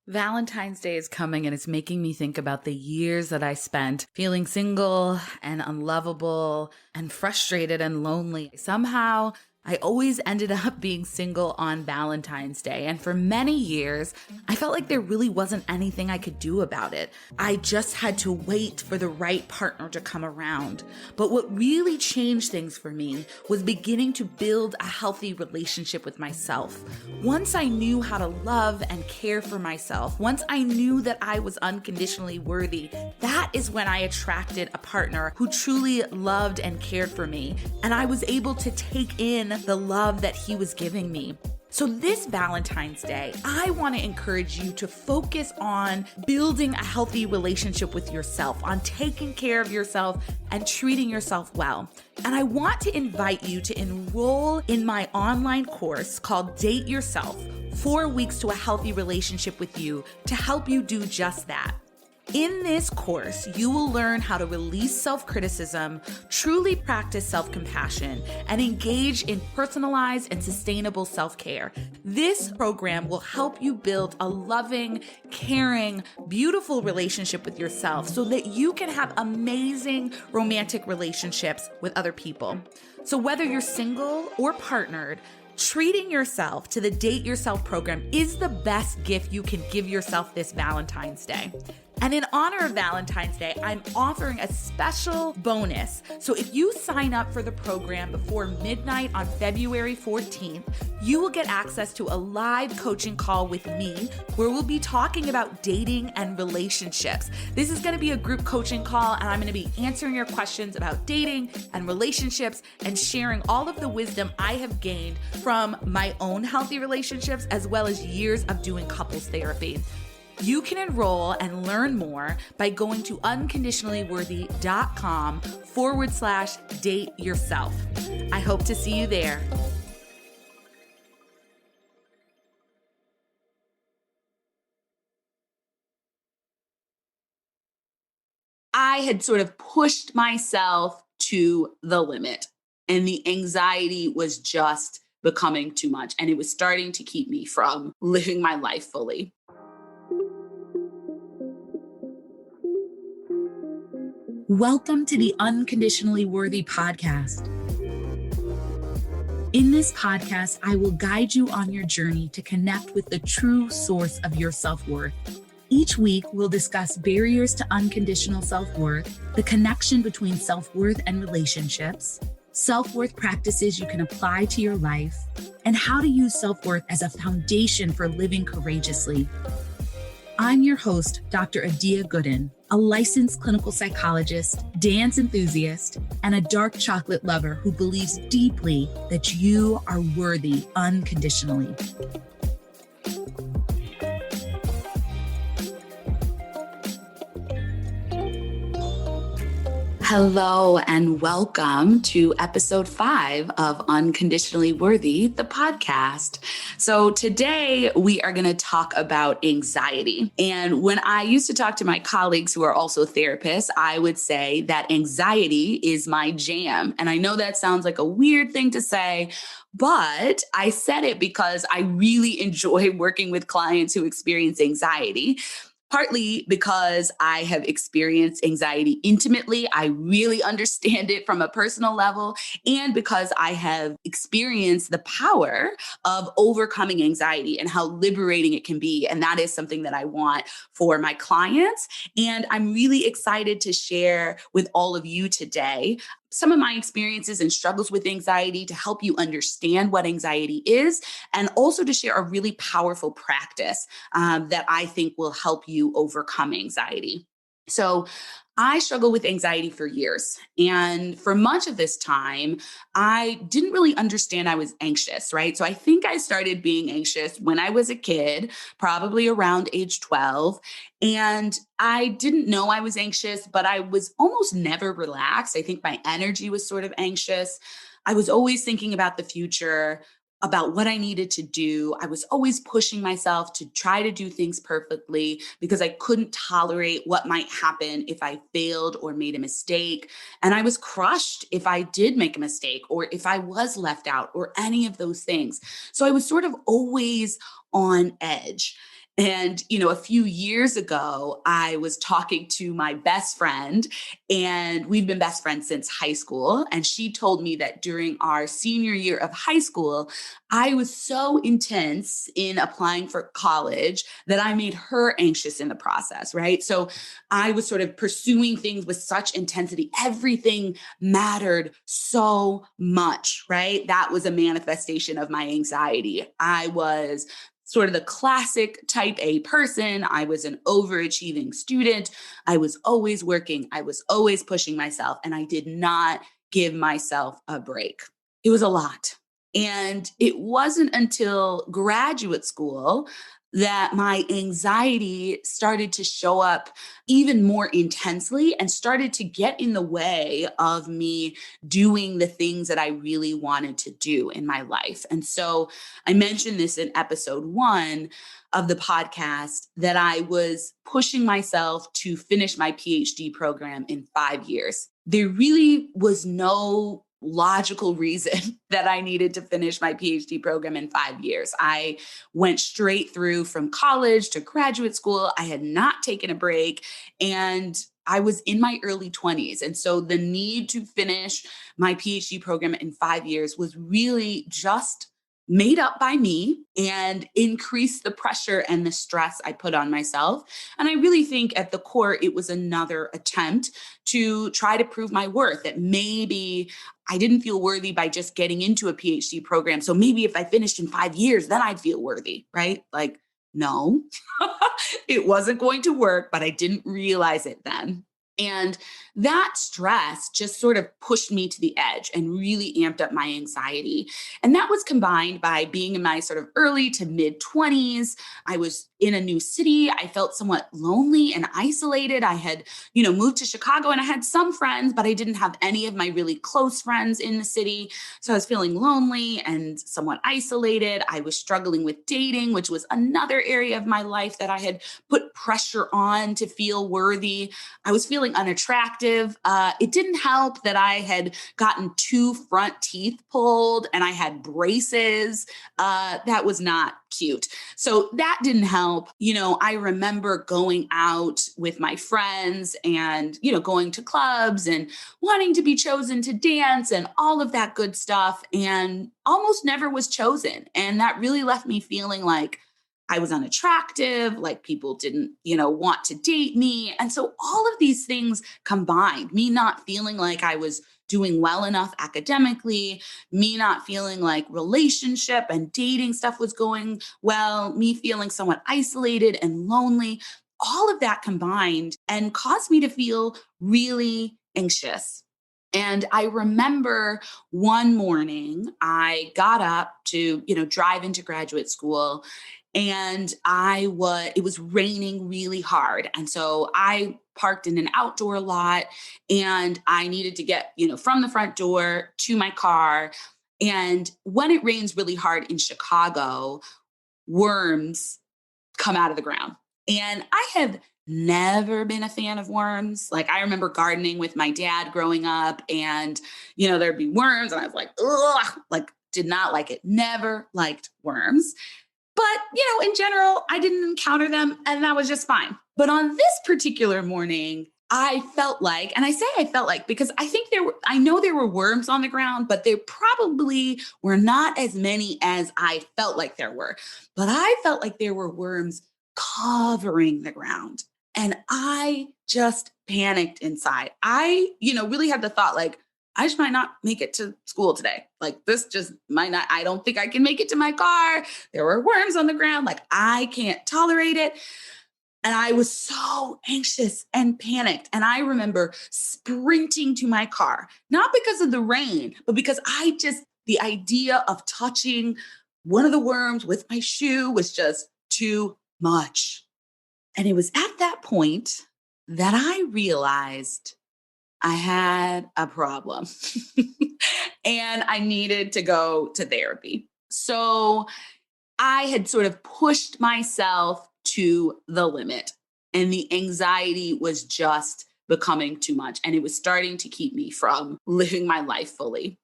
Valentine's Day is coming and it's making me think about the years that I spent feeling single and unlovable and frustrated and lonely. Somehow, I always ended up being single on Valentine's Day. And for many years, I felt like there really wasn't anything I could do about it. I just had to wait for the right partner to come around. But what really changed things for me was beginning to build a healthy relationship with myself. Once I knew how to love and care for myself, once I knew that I was unconditionally worthy, that is when I attracted a partner who truly loved and cared for me. And I was able to take in the love that he was giving me. So this Valentine's Day, I want to encourage you to focus on building a healthy relationship with yourself, on taking care of yourself and treating yourself well. And I want to invite you to enroll in my online course called Date Yourself, 4 weeks to a healthy relationship with you, to help you do just that. In this course, you will learn how to release self-criticism, truly practice self-compassion, and engage in personalized and sustainable self-care. This program will help you build a loving, caring, beautiful relationship with yourself so that you can have amazing romantic relationships with other people. So whether you're single or partnered, treating yourself to the Date Yourself program is the best gift you can give yourself this Valentine's Day. And in honor of Valentine's Day, I'm offering a special bonus. So if you sign up for the program before midnight on February 14th, you will get access to a live coaching call with me where we'll be talking about dating and relationships. This is going to be a group coaching call, and I'm going to be answering your questions about dating and relationships and sharing all of the wisdom I have gained from my own healthy relationships as well as years of doing couples therapy. You can enroll and learn more by going to unconditionallyworthy.com/date yourself. I hope to see you there. I had sort of pushed myself to the limit, and the anxiety was just becoming too much, and it was starting to keep me from living my life fully. Welcome to the Unconditionally Worthy podcast. In this podcast, I will guide you on your journey to connect with the true source of your self-worth. Each week, we'll discuss barriers to unconditional self-worth, the connection between self-worth and relationships, self-worth practices you can apply to your life, and how to use self-worth as a foundation for living courageously. I'm your host, Dr. Adia Gooden, a licensed clinical psychologist, dance enthusiast, and a dark chocolate lover who believes deeply that you are worthy unconditionally. Hello and welcome to episode 5 of Unconditionally Worthy, the podcast. So today we are going to talk about anxiety. And when I used to talk to my colleagues who are also therapists, I would say that anxiety is my jam. And I know that sounds like a weird thing to say, but I said it because I really enjoy working with clients who experience anxiety. Partly because I have experienced anxiety intimately. I really understand it from a personal level, and because I have experienced the power of overcoming anxiety and how liberating it can be. And that is something that I want for my clients. And I'm really excited to share with all of you today some of my experiences and struggles with anxiety to help you understand what anxiety is, and also to share a really powerful practice that I think will help you overcome anxiety. So I struggled with anxiety for years. And for much of this time, I didn't really understand I was anxious, right? So I think I started being anxious when I was a kid, probably around age 12. And I didn't know I was anxious, but I was almost never relaxed. I think my energy was sort of anxious. I was always thinking about the future, about what I needed to do. I was always pushing myself to try to do things perfectly because I couldn't tolerate what might happen if I failed or made a mistake. And I was crushed if I did make a mistake or if I was left out or any of those things. So I was sort of always on edge. And, a few years ago, I was talking to my best friend, and we've been best friends since high school. And she told me that during our senior year of high school, I was so intense in applying for college that I made her anxious in the process, right? So I was sort of pursuing things with such intensity. Everything mattered so much, right? That was a manifestation of my anxiety. I was sort of the classic type A person. I was an overachieving student. I was always working. I was always pushing myself, and I did not give myself a break. It was a lot. And it wasn't until graduate school that my anxiety started to show up even more intensely and started to get in the way of me doing the things that I really wanted to do in my life. And so I mentioned this in episode 1 of the podcast that I was pushing myself to finish my PhD program in 5 years. There really was no logical reason that I needed to finish my PhD program in 5 years. I went straight through from college to graduate school. I had not taken a break, and I was in my early 20s. And so the need to finish my PhD program in 5 years was really just made up by me and increased the pressure and the stress I put on myself. And I really think at the core, it was another attempt to try to prove my worth, that maybe I didn't feel worthy by just getting into a PhD program. So maybe if I finished in 5 years, then I'd feel worthy, right? Like, no, it wasn't going to work, but I didn't realize it then. And that stress just sort of pushed me to the edge and really amped up my anxiety. And that was combined by being in my sort of early to mid 20s. I was in a new city. I felt somewhat lonely and isolated. I had, moved to Chicago, and I had some friends, but I didn't have any of my really close friends in the city. So I was feeling lonely and somewhat isolated. I was struggling with dating, which was another area of my life that I had put pressure on to feel worthy. I was feeling unattractive. It didn't help that I had gotten 2 front teeth pulled and I had braces. That was not cute. So that didn't help. I remember going out with my friends and, going to clubs and wanting to be chosen to dance and all of that good stuff, and almost never was chosen. And that really left me feeling like I was unattractive, like people didn't, want to date me. And so all of these things combined, me not feeling like I was doing well enough academically, me not feeling like relationship and dating stuff was going well, me feeling somewhat isolated and lonely, all of that combined and caused me to feel really anxious. And I remember one morning I got up to, drive into graduate school, and it was raining really hard. And so I parked in an outdoor lot, and I needed to get, from the front door to my car. And when it rains really hard in Chicago, worms come out of the ground. And I have never been a fan of worms. Like, I remember gardening with my dad growing up, and, there'd be worms, and I was like, ugh, like, did not like it. Never liked worms. But, in general, I didn't encounter them, and that was just fine. But on this particular morning, I felt like, and I say I felt like because I know there were worms on the ground, but there probably were not as many as I felt like there were. But I felt like there were worms covering the ground. And I just panicked inside. I, really had the thought like, I just might not make it to school today. Like, this just might not, I don't think I can make it to my car. There were worms on the ground. Like, I can't tolerate it. And I was so anxious and panicked. And I remember sprinting to my car, not because of the rain, but because the idea of touching one of the worms with my shoe was just too much. And it was at that point that I realized I had a problem and I needed to go to therapy. So I had sort of pushed myself to the limit, and the anxiety was just becoming too much, and it was starting to keep me from living my life fully.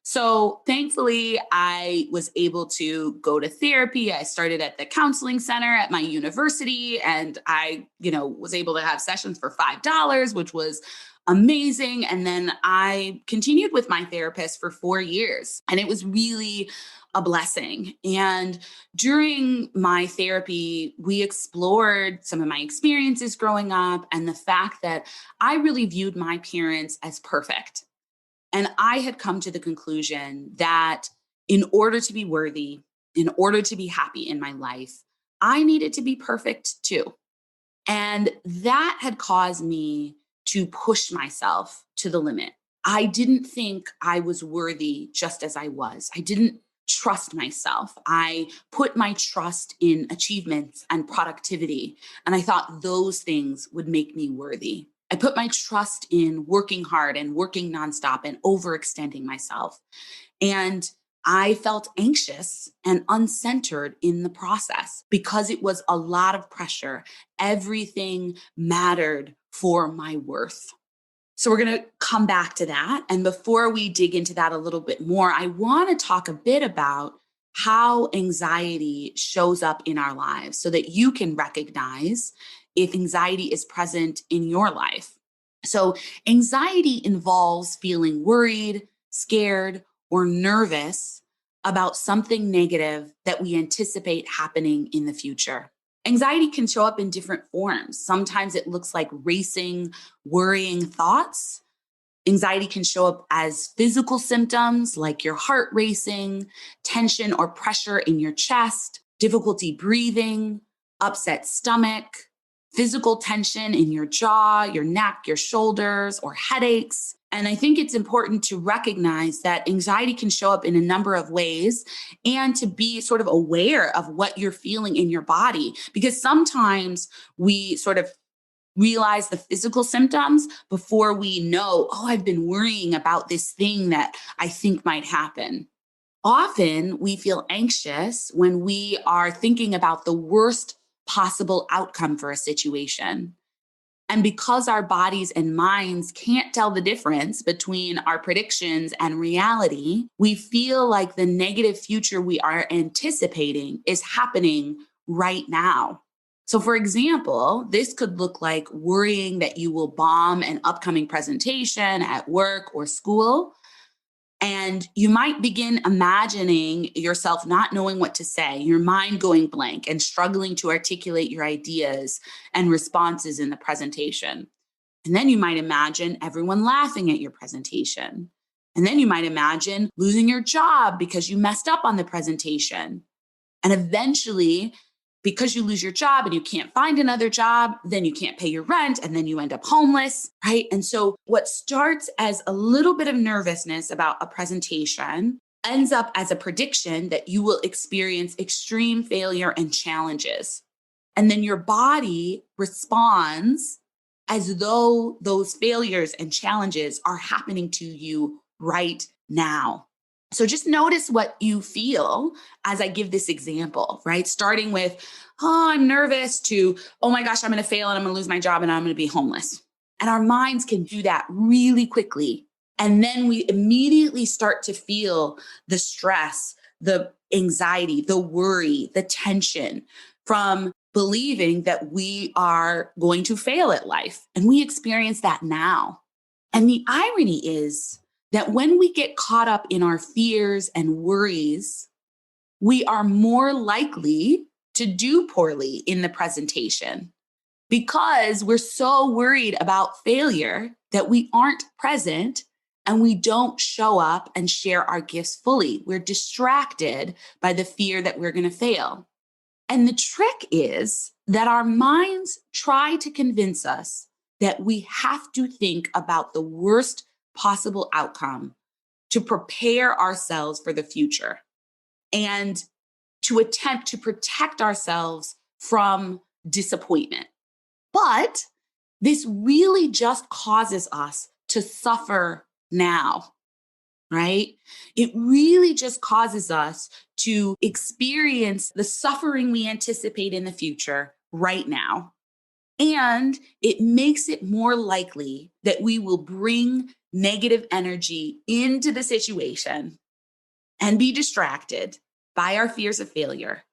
So thankfully, I was able to go to therapy. I started at the counseling center at my university, and I was able to have sessions for $5, which was amazing. And then I continued with my therapist for 4 years, and it was really a blessing. And during my therapy, we explored some of my experiences growing up and the fact that I really viewed my parents as perfect. And I had come to the conclusion that in order to be worthy, in order to be happy in my life, I needed to be perfect too. And that had caused me to push myself to the limit. I didn't think I was worthy just as I was. I didn't trust myself. I put my trust in achievements and productivity. And I thought those things would make me worthy. I put my trust in working hard and working nonstop and overextending myself. And I felt anxious and uncentered in the process because it was a lot of pressure. Everything mattered for my worth. So we're going to come back to that. And before we dig into that a little bit more, I want to talk a bit about how anxiety shows up in our lives so that you can recognize if anxiety is present in your life. So anxiety involves feeling worried, scared, or nervous about something negative that we anticipate happening in the future. Anxiety can show up in different forms. Sometimes it looks like racing, worrying thoughts. Anxiety can show up as physical symptoms like your heart racing, tension or pressure in your chest, difficulty breathing, upset stomach, physical tension in your jaw, your neck, your shoulders, or headaches. And I think it's important to recognize that anxiety can show up in a number of ways and to be sort of aware of what you're feeling in your body, because sometimes we sort of realize the physical symptoms before we know, oh, I've been worrying about this thing that I think might happen. Often we feel anxious when we are thinking about the worst possible outcome for a situation. And because our bodies and minds can't tell the difference between our predictions and reality, we feel like the negative future we are anticipating is happening right now. So, for example, this could look like worrying that you will bomb an upcoming presentation at work or school. And you might begin imagining yourself not knowing what to say, your mind going blank and struggling to articulate your ideas and responses in the presentation. And then you might imagine everyone laughing at your presentation. And then you might imagine losing your job because you messed up on the presentation. And eventually, because you lose your job and you can't find another job, then you can't pay your rent and then you end up homeless, right? And so what starts as a little bit of nervousness about a presentation ends up as a prediction that you will experience extreme failure and challenges. And then your body responds as though those failures and challenges are happening to you right now. So just notice what you feel as I give this example, right? Starting with, oh, I'm nervous to, oh my gosh, I'm going to fail and I'm going to lose my job and I'm going to be homeless. And our minds can do that really quickly. And then we immediately start to feel the stress, the anxiety, the worry, the tension from believing that we are going to fail at life. And we experience that now. And the irony is that when we get caught up in our fears and worries, we are more likely to do poorly in the presentation because we're so worried about failure that we aren't present and we don't show up and share our gifts fully. We're distracted by the fear that we're going to fail. And the trick is that our minds try to convince us that we have to think about the worst possible outcome to prepare ourselves for the future and to attempt to protect ourselves from disappointment. But this really just causes us to suffer now, right? It really just causes us to experience the suffering we anticipate in the future right now. And it makes it more likely that we will bring negative energy into the situation and be distracted by our fears of failure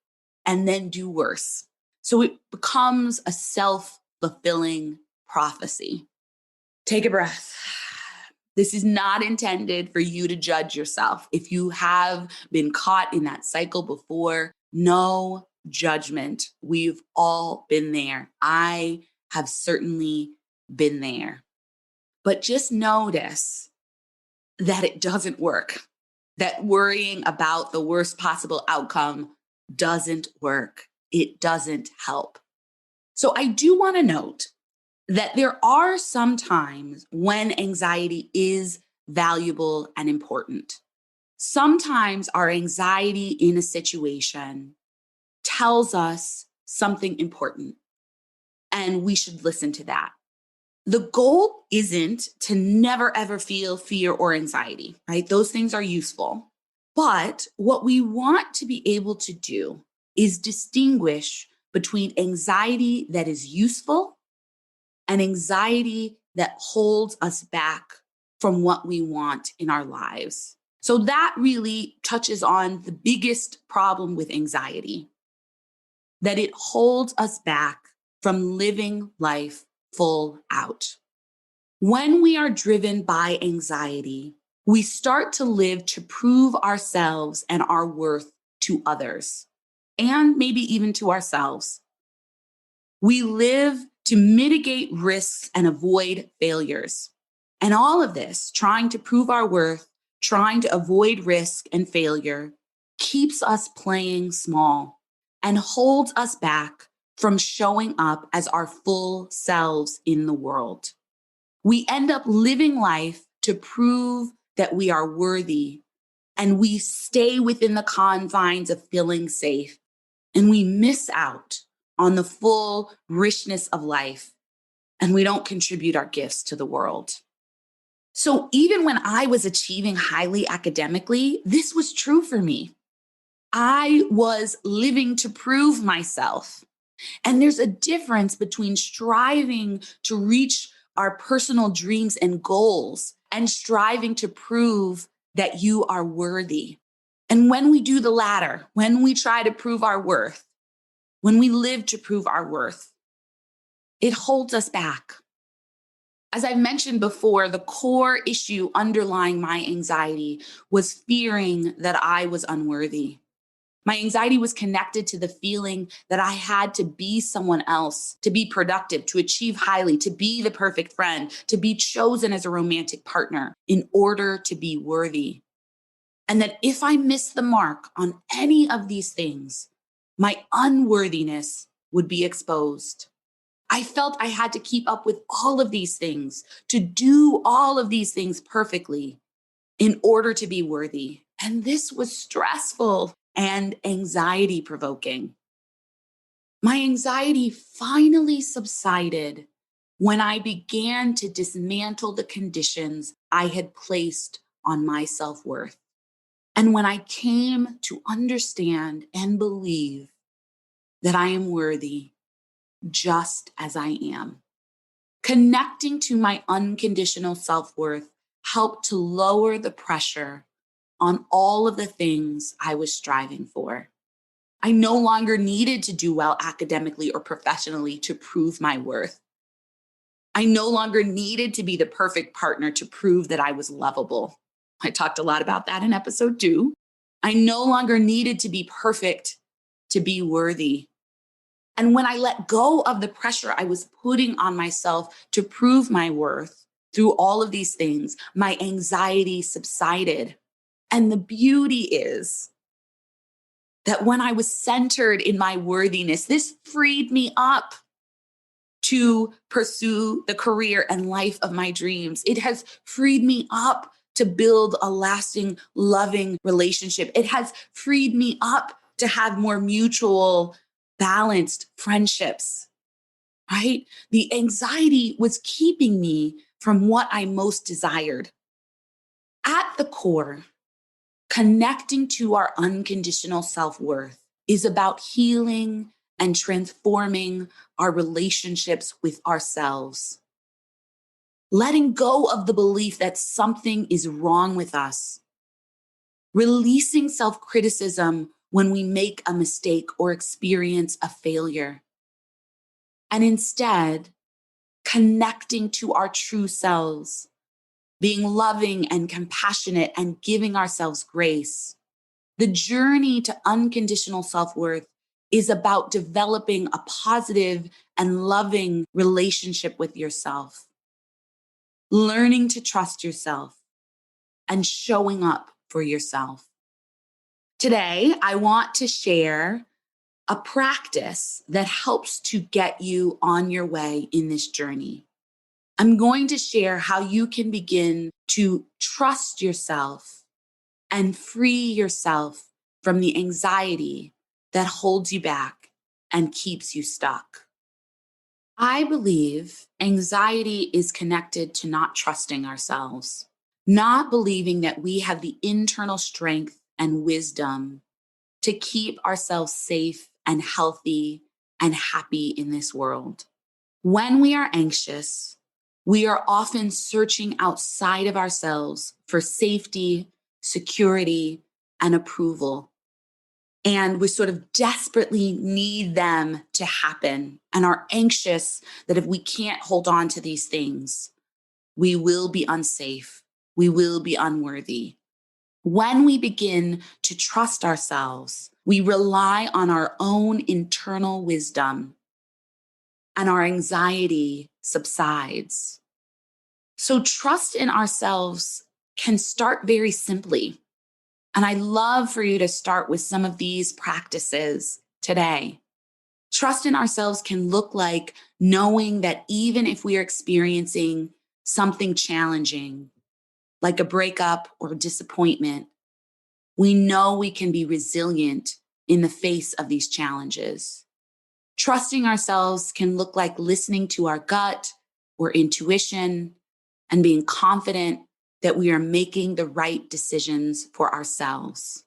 and then do worse. So it becomes a self-fulfilling prophecy. Take a breath. This is not intended for you to judge yourself. If you have been caught in that cycle before, no judgment. We've all been there. I have certainly been there. But just notice that it doesn't work, that worrying about the worst possible outcome doesn't work. It doesn't help. So I do want to note that there are some times when anxiety is valuable and important. Sometimes our anxiety in a situation tells us something important, and we should listen to that. The goal isn't to never ever feel fear or anxiety, right? Those things are useful. But what we want to be able to do is distinguish between anxiety that is useful and anxiety that holds us back from what we want in our lives. So that really touches on the biggest problem with anxiety, that it holds us back from living life full out. When we are driven by anxiety, we start to live to prove ourselves and our worth to others, and maybe even to ourselves. We live to mitigate risks and avoid failures. And all of this, trying to prove our worth, trying to avoid risk and failure, keeps us playing small and holds us back from showing up as our full selves in the world. We end up living life to prove that we are worthy, and we stay within the confines of feeling safe, and we miss out on the full richness of life, and we don't contribute our gifts to the world. So even when I was achieving highly academically, this was true for me. I was living to prove myself. And there's a difference between striving to reach our personal dreams and goals and striving to prove that you are worthy. And when we do the latter, when we try to prove our worth, when we live to prove our worth, it holds us back. As I've mentioned before, the core issue underlying my anxiety was fearing that I was unworthy. My anxiety was connected to the feeling that I had to be someone else, to be productive, to achieve highly, to be the perfect friend, to be chosen as a romantic partner in order to be worthy. And that if I missed the mark on any of these things, my unworthiness would be exposed. I felt I had to keep up with all of these things, to do all of these things perfectly in order to be worthy. And this was stressful and anxiety provoking. My anxiety finally subsided when I began to dismantle the conditions I had placed on my self-worth. And when I came to understand and believe that I am worthy just as I am. Connecting to my unconditional self-worth helped to lower the pressure on all of the things I was striving for. I no longer needed to do well academically or professionally to prove my worth. I no longer needed to be the perfect partner to prove that I was lovable. I talked a lot about that in episode 2. I no longer needed to be perfect to be worthy. And when I let go of the pressure I was putting on myself to prove my worth through all of these things, my anxiety subsided. And the beauty is that when I was centered in my worthiness, this freed me up to pursue the career and life of my dreams. It has freed me up to build a lasting, loving relationship. It has freed me up to have more mutual, balanced friendships, right? The anxiety was keeping me from what I most desired. At the core, connecting to our unconditional self-worth is about healing and transforming our relationships with ourselves. Letting go of the belief that something is wrong with us. Releasing self-criticism when we make a mistake or experience a failure. And instead, connecting to our true selves, being loving and compassionate and giving ourselves grace. The journey to unconditional self-worth is about developing a positive and loving relationship with yourself, learning to trust yourself, and showing up for yourself. Today, I want to share a practice that helps to get you on your way in this journey. I'm going to share how you can begin to trust yourself and free yourself from the anxiety that holds you back and keeps you stuck. I believe anxiety is connected to not trusting ourselves, not believing that we have the internal strength and wisdom to keep ourselves safe and healthy and happy in this world. When we are anxious, we are often searching outside of ourselves for safety, security, and approval. And we sort of desperately need them to happen and are anxious that if we can't hold on to these things, we will be unsafe. We will be unworthy. When we begin to trust ourselves, we rely on our own internal wisdom and our anxiety subsides. So trust in ourselves can start very simply. And I'd love for you to start with some of these practices today. Trust in ourselves can look like knowing that even if we are experiencing something challenging, like a breakup or disappointment, we know we can be resilient in the face of these challenges. Trusting ourselves can look like listening to our gut or intuition and being confident that we are making the right decisions for ourselves.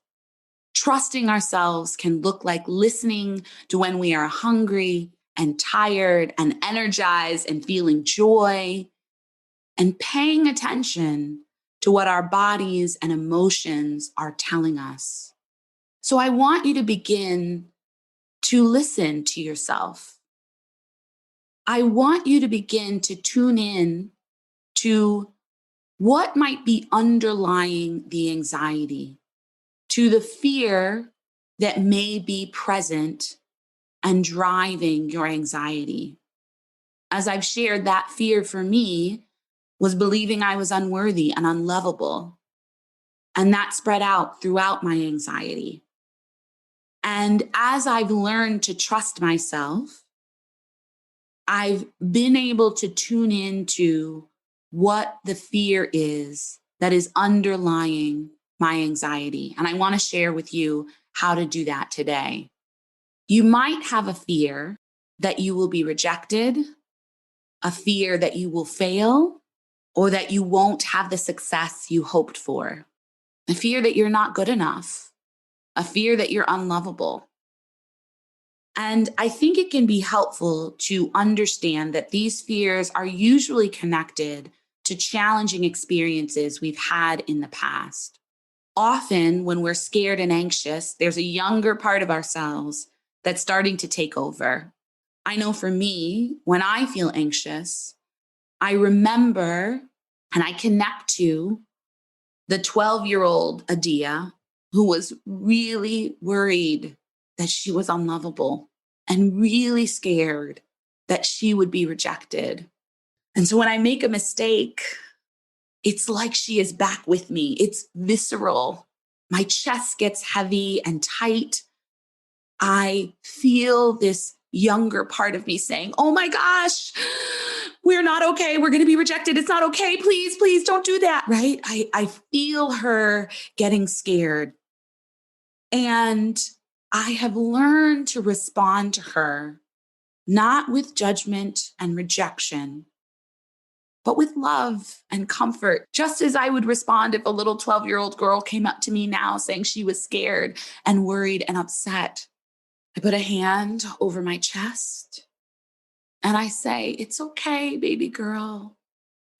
Trusting ourselves can look like listening to when we are hungry and tired and energized and feeling joy, and paying attention to what our bodies and emotions are telling us. So I want you to begin to listen to yourself. I want you to begin to tune in to what might be underlying the anxiety, to the fear that may be present and driving your anxiety. As I've shared, that fear for me was believing I was unworthy and unlovable. And that spread out throughout my anxiety. And as I've learned to trust myself, I've been able to tune into what the fear is that is underlying my anxiety. And I want to share with you how to do that today. You might have a fear that you will be rejected, a fear that you will fail, or that you won't have the success you hoped for, a fear that you're not good enough, a fear that you're unlovable. And I think it can be helpful to understand that these fears are usually connected to challenging experiences we've had in the past. Often, when we're scared and anxious, there's a younger part of ourselves that's starting to take over. I know for me, when I feel anxious, I remember and I connect to the 12-year-old Adia who was really worried that she was unlovable and really scared that she would be rejected. And so when I make a mistake, it's like she is back with me. It's visceral. My chest gets heavy and tight. I feel this younger part of me saying, oh my gosh, we're not okay. We're going to be rejected. It's not okay. Please, please don't do that. Right? I feel her getting scared. And I have learned to respond to her, not with judgment and rejection, but with love and comfort, just as I would respond if a little 12-year-old girl came up to me now saying she was scared and worried and upset. I put a hand over my chest and I say, it's okay, baby girl.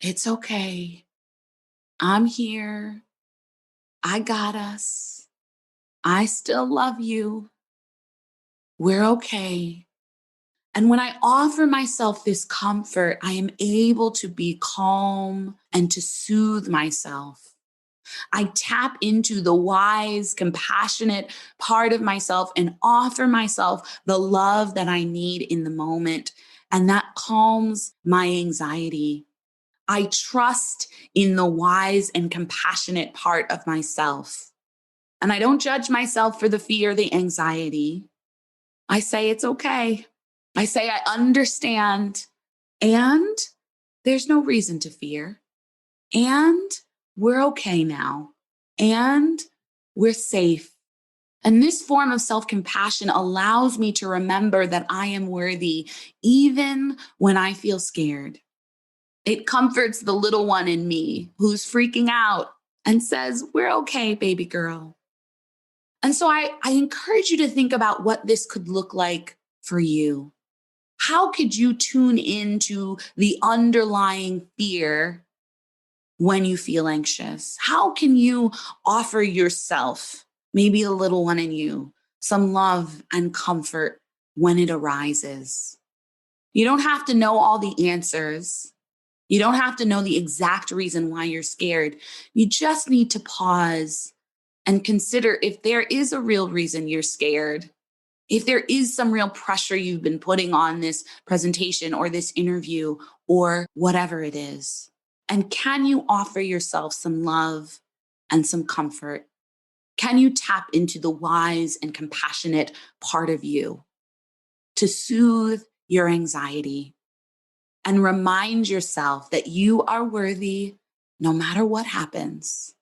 It's okay. I'm here. I got us. I still love you. We're okay. And when I offer myself this comfort, I am able to be calm and to soothe myself. I tap into the wise, compassionate part of myself and offer myself the love that I need in the moment. And that calms my anxiety. I trust in the wise and compassionate part of myself. And I don't judge myself for the fear, the anxiety. I say it's okay. I say I understand. And there's no reason to fear. And we're okay now. And we're safe. And this form of self-compassion allows me to remember that I am worthy, even when I feel scared. It comforts the little one in me who's freaking out and says, we're okay, baby girl. And so I encourage you to think about what this could look like for you. How could you tune into the underlying fear when you feel anxious? How can you offer yourself, maybe the little one in you, some love and comfort when it arises? You don't have to know all the answers. You don't have to know the exact reason why you're scared. You just need to pause and consider if there is a real reason you're scared, if there is some real pressure you've been putting on this presentation or this interview or whatever it is. And can you offer yourself some love and some comfort? Can you tap into the wise and compassionate part of you to soothe your anxiety and remind yourself that you are worthy no matter what happens,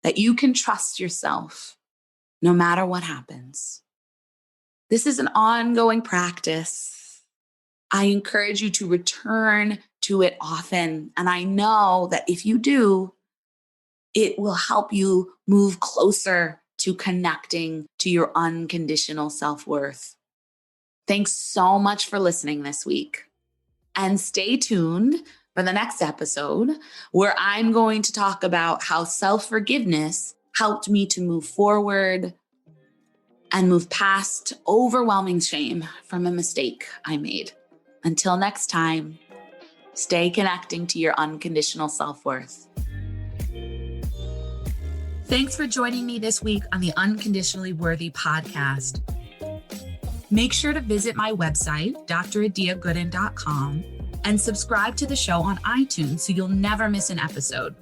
that you can trust yourself no matter what happens? This is an ongoing practice. I encourage you to return to it often. And I know that if you do, it will help you move closer to connecting to your unconditional self-worth. Thanks so much for listening this week. And stay tuned for the next episode where I'm going to talk about how self-forgiveness helped me to move forward and move past overwhelming shame from a mistake I made. Until next time, stay connecting to your unconditional self-worth. Thanks for joining me this week on the Unconditionally Worthy podcast. Make sure to visit my website, dradiagooden.com, and subscribe to the show on iTunes so you'll never miss an episode.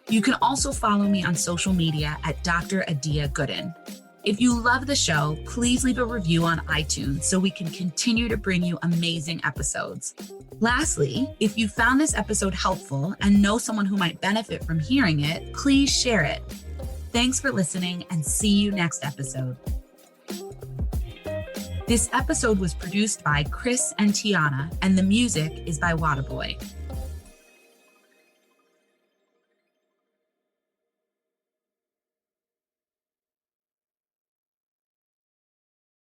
You can also follow me on social media at Dr. Adia Gooden. If you love the show, please leave a review on iTunes so we can continue to bring you amazing episodes. Lastly, if you found this episode helpful and know someone who might benefit from hearing it, please share it. Thanks for listening and see you next episode. This episode was produced by Chris and Tiana, and the music is by Waterboy.